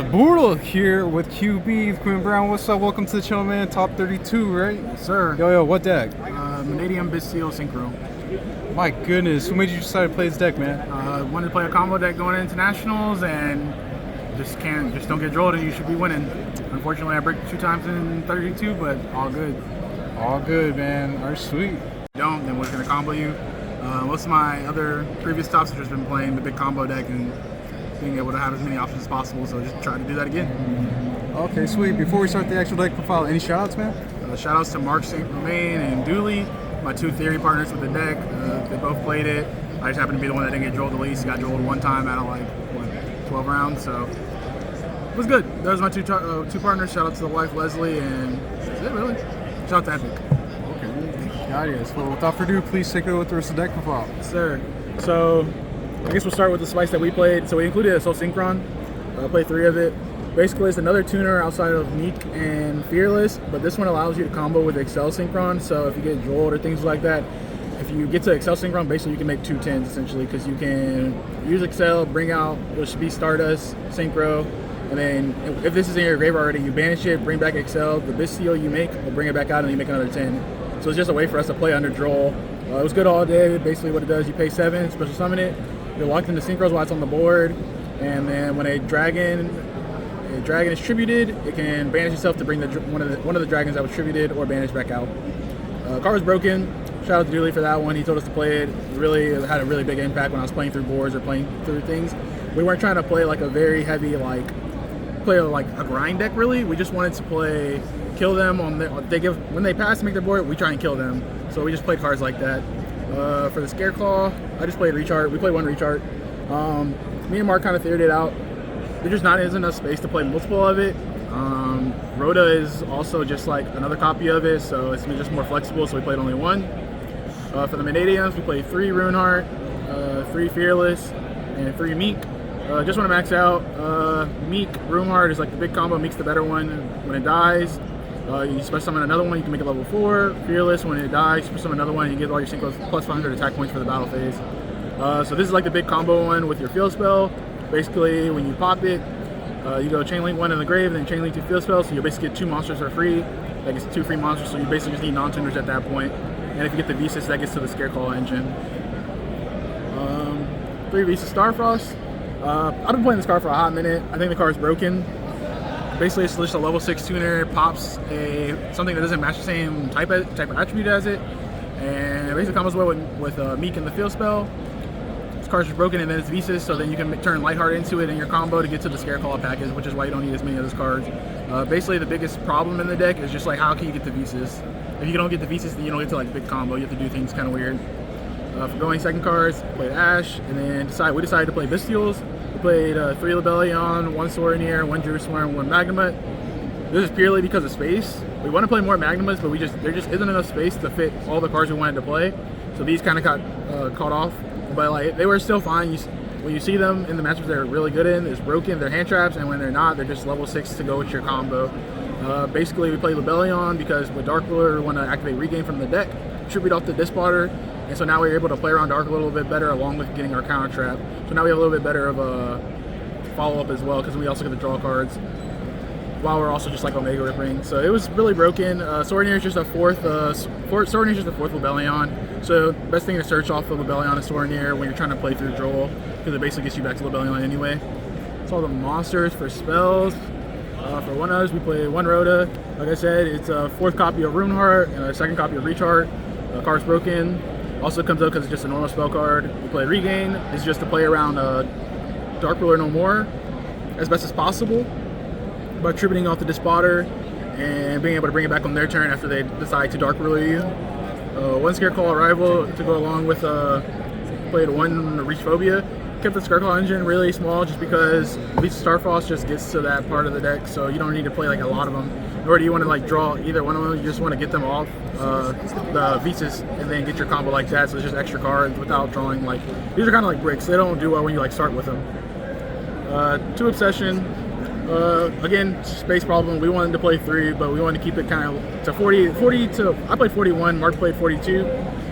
Bortle here with QB, Quinton Brown. What's up? Welcome to the channel, man. Top 32, right? Yes, sir. Yo, what deck? Mannadium Bisteel Synchro. My goodness, who made you decide to play this deck, man? Wanted to play a combo deck going into nationals and just don't get drilled and you should be winning. Unfortunately, I break 2 times in 32, but all good. All good, man. All right, sweet. Don't, then we're gonna combo you. Most of my other previous tops have just been playing the big combo deck and being able to have as many options as possible, so just try to do that again. Okay, sweet. Before we start the actual deck profile, any shout outs, man? Shout outs to Mark St. Romain and Dooley, my 2 theory partners with the deck. They both played it. I just happened to be the one that didn't get drilled the least. Got drilled 1 time out of like, what, 12 rounds, so it was good. Those are my 2 partners. Shout out to the wife, Leslie, and that's it, really. Shout out to Epic. Okay, got it. So without further ado, please take it with the rest of the deck profile. Yes, sir. So I guess we'll start with the spice that we played. So we included a Soul Synchron. Played 3 of it. Basically, it's another tuner outside of Meek and Fearless, but this one allows you to combo with Excel Synchron. So if you get drilled or things like that, if you get to Excel Synchron, basically you can make 2 10s essentially, because you can use Excel, bring out what should be Stardust, Synchro, and then if this is in your grave already, you banish it, bring back Excel, the Bisteel you make, will bring it back out and you make another 10. So it's just a way for us to play under draw. It was good all day. Basically what it does, you pay 7, special summon it, you're locked into Synchros while it's on the board, and then when a dragon is tributed, it can banish itself to bring one of the dragons that was tributed or banished back out. Card was broken. Shout out to Dooley for that one. He told us to play it. Really had a really big impact when I was playing through boards or playing through things. We weren't trying to play like a very heavy play like a grind deck really. We just wanted to kill them on when they pass to make their board. We try and kill them. So we just played cards like that. For the Scareclaw, I just played Rechart. We played 1 Rechart. Me and Mark kind of figured it out. There just isn't enough space to play multiple of it. Rhoda is also just like another copy of it, so it's just more flexible, so we played only 1. For the Mannadiums, we played 3 Runeheart, 3 Fearless, and 3 Meek. Just want to max out. Meek, Runeheart is like the big combo. Meek's the better one. When it dies, you special summon another one, you can make it level 4. Fearless, when it dies, you special summon another one, you get all your synchros plus 500 attack points for the battle phase. So this is like the big combo one with your field spell. Basically, when you pop it, you go chain link 1 in the grave, then chain link 2 field spells, so you basically get 2 monsters for free. That gets 2 free monsters, so you basically just need non-tuners at that point. And if you get the YESSSS, that gets to the Scareclaw engine. 3 YESSSS Starfrost. I've been playing this card for a hot minute. I think the card's broken. Basically, it's just a level 6 tuner, pops something that doesn't match the same type of attribute as it, and it basically combos well with Meek and the field spell. Card's just broken, and then it's YESSSS, so then you can turn Lightheart into it in your combo to get to the Scareclaw package, which is why you don't need as many of those cards. Basically, the biggest problem in the deck is just like, how can you get the YESSSS? If you don't get the YESSSS, then you don't get to like big combo. You have to do things kind of weird. For going second cards, played Ash, and then we decided to play Bisteels. We played 3 Lebellion, 1 Sorinier, 1 Jerusalem, 1 Magnamut. This is purely because of space. We want to play more Magnamuts, but there just isn't enough space to fit all the cards we wanted to play. So these kind of got caught off. But like, they were still fine. When you see them in the matchups they're really good in, it's broken, they're hand traps, and when they're not, they're just level 6 to go with your combo. Basically, we play Lebellion because with Dark Ruler, we want to activate Regain from the deck, tribute off the Dispotter, and so now we're able to play around Dark a little bit better along with getting our counter trap. So now we have a little bit better of a follow-up as well, because we also get to draw cards while we're also just like Omega Ripping. So it was really broken. Sorinier is just a 4th Lebellion. So best thing to search off of Lebellion is Sorinier when you're trying to play through Droll, because it basically gets you back to Lebellion anyway. That's all the monsters for spells. For 1-Os, we played 1 Rhoda. Like I said, it's a 4th copy of Runeheart and a 2nd copy of Rechart. Card's broken. Also comes up because it's just a normal spell card. We play Regain. It's just to play around Dark Ruler no more as best as possible by tributing off the Dispotter and being able to bring it back on their turn after they decide to Dark Ruler you. 1 Scareclaw Arrival to go along with played 1 Reach Phobia. Kept the Scareclaw engine really small just because YESSSS Starfrost just gets to that part of the deck, so you don't need to play like a lot of them. Nor do you want to like draw either one of them. You just want to get them off the YESSSS and then get your combo like that. So it's just extra cards without drawing. Like, these are kind of like bricks. They don't do well when you like start with them. 2 Obsession. Again, space problem. We wanted to play 3, but we wanted to keep it kind of to 40 to. I played 41. Mark played 42.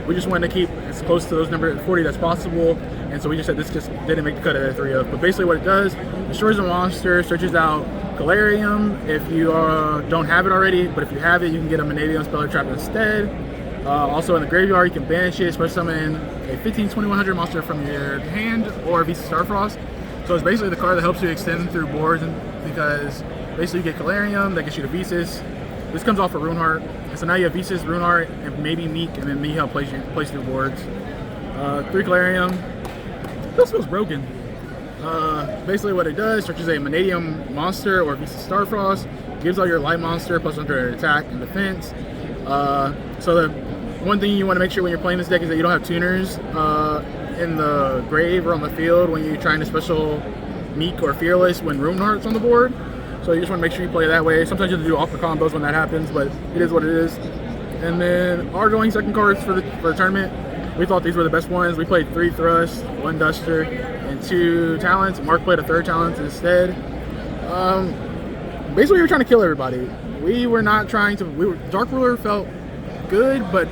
We just wanted to keep as close to those number 40 as possible. And so we just said this just didn't make the cut at a 3-of. But basically what it does, destroys a monster, searches out Galarium if you don't have it already, but if you have it, you can get a Mannadium Speller Trap instead. Also in the graveyard, you can banish it, special summon a 15-2100 monster from your hand or VC Starfrost. So it's basically the card that helps you extend through boards, because basically you get Galarium, that gets you to VC. This comes off of Runeheart, and so now you have VC, Runeheart, and maybe Meek, and then Meek help place through boards. 3 Galarium. This feels broken. Basically what it does, searches a Mannadium monster or VC Starfrost, gives all your light monster plus under attack and defense. So the one thing you want to make sure when you're playing this deck is that you don't have tuners in the grave or on the field when you're trying to special Meek or Fearless when Runeheart's on the board. So you just want to make sure you play that way. Sometimes you have to do offer combos when that happens, but it is what it is. And then our going second cards for the tournament, we thought these were the best ones. We played 3 Thrust, 1 Duster, and 2 Talents. Mark played a 3rd Talent instead. Basically, we were trying to kill everybody. We were not trying to. Dark Ruler felt good, but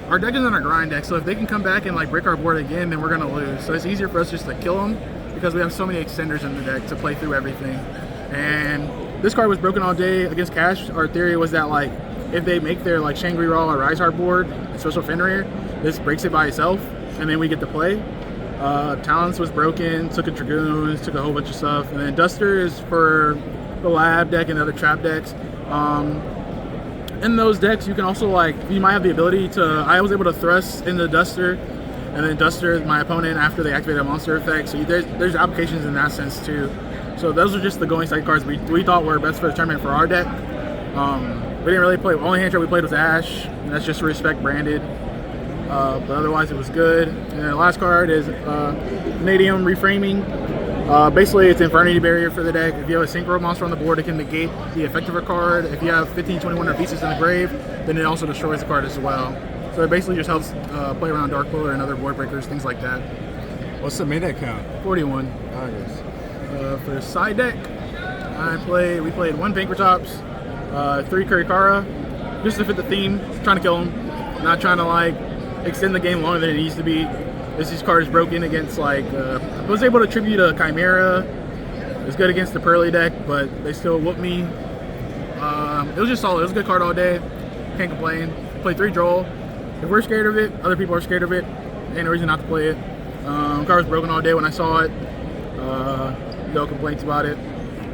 our deck is on a grind deck. So if they can come back and like break our board again, then we're gonna lose. So it's easier for us just to kill them because we have so many extenders in the deck to play through everything. And this card was broken all day against Cash. Our theory was that like if they make their like Shangri-La or Rise Heart board, special Fenrir, this breaks it by itself, and then we get to play. Talents was broken, took a Dragoons, took a whole bunch of stuff, and then Duster is for the lab deck and other trap decks. In those decks, you can also like, you might have the ability to, I was able to thrust in the Duster, and then Duster my opponent after they activate a monster effect, so there's applications in that sense too. So those are just the going side cards we thought were best for the tournament for our deck. We didn't really play, only hand trap we played was Ash, and that's just Respect branded. But otherwise it was good. And then the last card is Mannadium Reframing. Basically it's Infernity Barrier for the deck. If you have a Synchro monster on the board, it can negate the effect of a card. If you have 15-21 or pieces in the grave, then it also destroys the card as well. So it basically just helps play around Dark Ruler and other board breakers, things like that. What's the main deck count? 41. Nice. For the side deck, we played 1 Pankratops, 3 Kurikara, just to fit the theme, trying to kill them, not trying to like extend the game longer than it needs to be. This card is broken against like, I was able to tribute a Chimera. It was good against the Pearly deck, but they still whooped me. It was just solid. It was a good card all day. Can't complain. Played 3 Droll. If we're scared of it, other people are scared of it. Ain't no reason not to play it. Card was broken all day when I saw it. No complaints about it.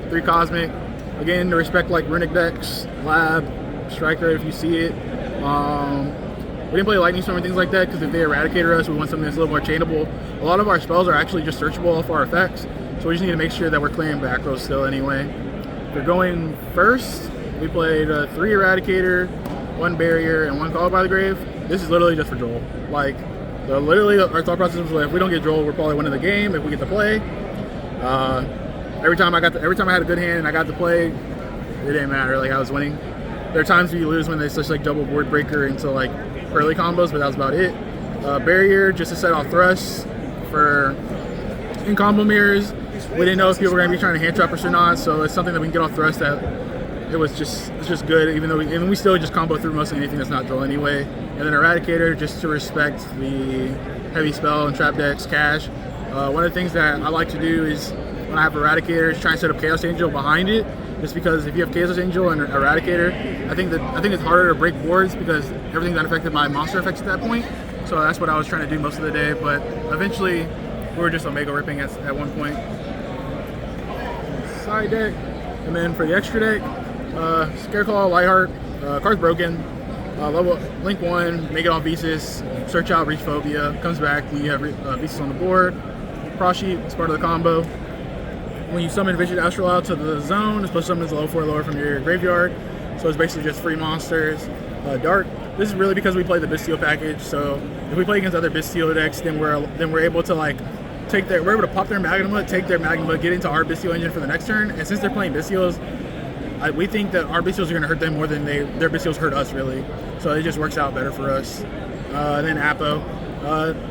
3 Cosmic. Again, to respect like Runic decks, Lab, Striker if you see it. We didn't play Lightning Storm and things like that because if they Eradicated us, we want something that's a little more chainable. A lot of our spells are actually just searchable off our effects, so we just need to make sure that we're clearing back rows still anyway. For going first, we played 3 Eradicator, 1 Barrier, and 1 Call by the Grave. This is literally just for Droll. Like, literally our thought process was like, if we don't get Droll, we're probably winning the game if we get to play. Every time I had a good hand and I got to play, it didn't matter. Like I was winning. There are times where you lose when they such like double board breaker into like early combos, but that was about it. Barrier just to set off thrusts for in combo mirrors. We didn't know if people were going to be trying to hand trap us or not, so it's something that we can get off thrust. That it's just good, even though we still just combo through mostly anything that's not Droll anyway. And then Eradicator just to respect the heavy spell and trap decks Cash. One of the things that I like to do is when I have Eradicator is try and set up Chaos Angel behind it. Just because if you have Chaos Angel and Eradicator, I think it's harder to break boards because everything's unaffected by monster effects at that point. So that's what I was trying to do most of the day. But eventually, we were just Omega ripping at one point. Side deck, and then for the extra deck, Scareclaw, Lightheart, card's broken. Level Link 1, make it all VC, search out Reach Phobia, comes back when you have VC on the board. Prosheep, it's part of the combo. When you summon Vicious Astral out to the zone, it's supposed to summon low 4 lower from your graveyard. So it's basically just free monsters. Dark. This is really because we play the Bestial package. So if we play against other Bestial decks, then we're able to like we're able to pop their Magma, take their Magma, get into our Bestial engine for the next turn. And since they're playing Bestials, we think that our Bestials are going to hurt them more than their Bestials hurt us really. So it just works out better for us. And then Apo.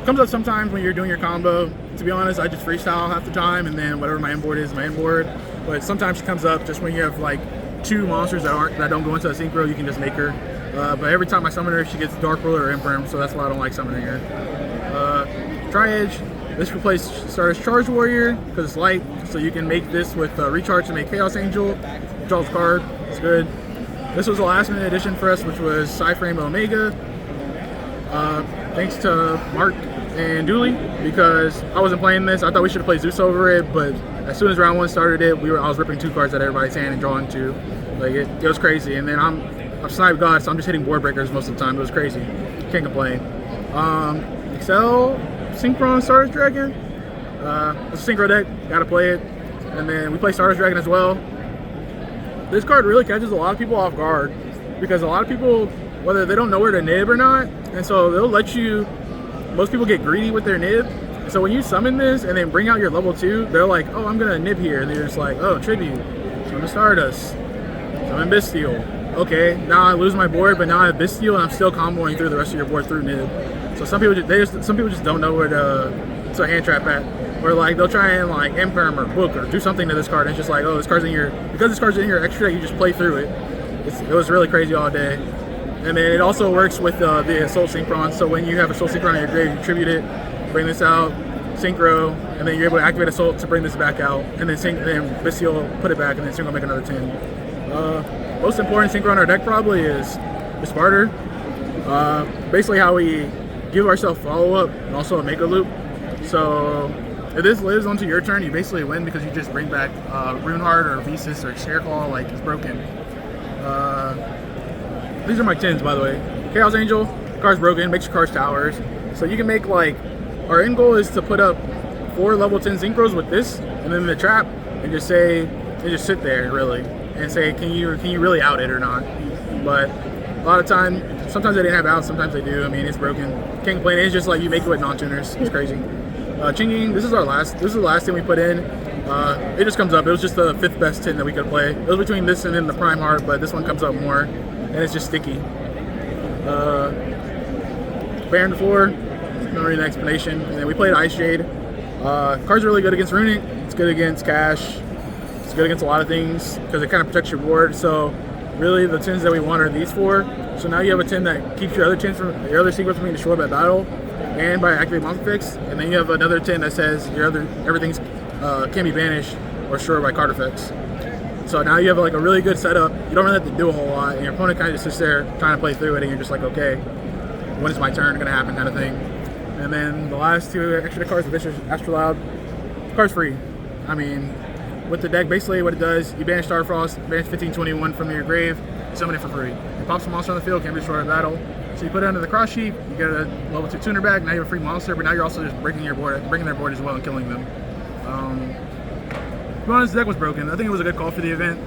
Comes up sometimes when you're doing your combo. To be honest, I just freestyle half the time, and then whatever my inboard is, my inboard. But sometimes she comes up just when you have like 2 monsters that don't go into a synchro, you can just make her. But every time I summon her, she gets Dark Ruler or Imperm, so that's why I don't like summoning her. Tri-Edge, this replaces Stardust Charge Warrior because it's light, so you can make this with Recharge to make Chaos Angel. Draw the card, it's good. This was a last minute addition for us, which was Cyframe Omega. Thanks to Mark and Dooley, because I wasn't playing this. I thought we should have played Zeus over it, but as soon as round 1 started, I was ripping 2 cards out of everybody's hand and drawing 2. Like it was crazy. And then I'm Snipe God, so I'm just hitting board breakers most of the time. It was crazy. Can't complain. Excel Synchron Stardust Dragon. It's a synchro deck. Gotta play it. And then we play Stardust Dragon as well. This card really catches a lot of people off guard because a lot of people, whether they don't know where to nib or not, and so they'll let you. Most people get greedy with their nib. So when you summon this and then bring out your level 2, they're like, oh, I'm gonna nib here. And they're just like, oh, tribute. Summon Stardust. Summon Bestial. Okay, now I lose my board, but now I have Bestial and I'm still comboing through the rest of your board through nib. So some people just don't know where to hand trap at. Or like they'll try and like Imperm or book or do something to this card and it's just like, oh, this card's in your, because this card's in your extra, you just play through it. It was really crazy all day. And then it also works with the Assault Synchron. So when you have Assault Synchron in your grave, you tribute it, bring this out, Synchro, and then you're able to activate Assault to bring this back out, and then Bestial put it back, and then Synchro make another 10. Most important Synchro on our deck probably is Sparter. Basically how we give ourselves follow-up and also a Mega Loop. So if this lives onto your turn, you basically win because you just bring back Runeheart or Visas or Shareclaw, like it's broken. These are my 10s, by the way. Chaos Angel, card's broken, makes your cards towers. So you can make like, our end goal is to put up 4 level 10 synchros with this, and then the trap, and just sit there really, and say, can you really out it or not? But a lot of time, sometimes they didn't have outs, sometimes they do. I mean, it's broken. Can't complain. It's just like you make it with non-tuners. It's crazy. Chinging, this is the last thing we put in. It just comes up. It was just the 5th best 10 that we could play. It was between this and then the Prime Heart, but this one comes up more, and it's just sticky. Baron before, no really an explanation. And then we played Ice Jade. Card's really good against Runic. It's good against Cash. It's good against a lot of things because it kind of protects your board. So really the 10s that we want are these 4. So now you have a 10 that keeps your other 10s from your other secrets from being destroyed by battle and by activating monster effects. And then you have another 10 that says everything's can be banished or destroyed by card effects. So now you have like a really good setup. You don't really have to do a whole lot, and your opponent kind of just sits there trying to play through it, and you're just like, okay, when is my turn gonna happen, kind of thing. And then the last 2 extra cards, the Vicious Astrolabe, card's free. I mean, with the deck, basically what it does, you banish Starfrost, banish 1521 from your grave, summon it for free. It pops a monster on the field, can't be destroyed in battle. So you put it under the cross sheet, you get a level 2 tuner back, now you have a free monster, but now you're also just breaking their board as well and killing them. To be honest, the deck was broken. I think it was a good call for the event.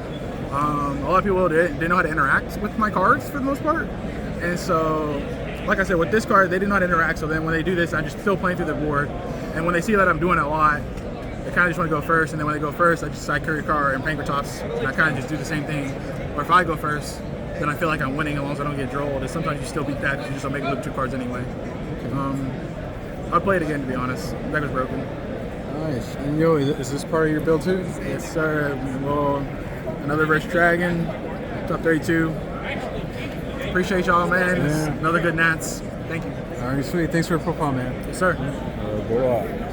A lot of people didn't know how to interact with my cards for the most part. And so, like I said, with this card, they did not interact. So then when they do this, I'm just still playing through the board. And when they see that I'm doing it a lot, they kind of just want to go first. And then when they go first, I just side carry car and Panker Tops. And I kind of just do the same thing. Or if I go first, then I feel like I'm winning as long as I don't get drolled. And sometimes you still beat that because you just don't make loop 2 cards anyway. I'll play it again, to be honest. The deck was broken. Nice. And yo, is this part of your build too? Yes, sir. Well, another versus Dragon, top 32. Appreciate y'all, man. Yeah. Another good Nats. Thank you. All right, sweet. Thanks for the profile, man. Yes, sir. Go on.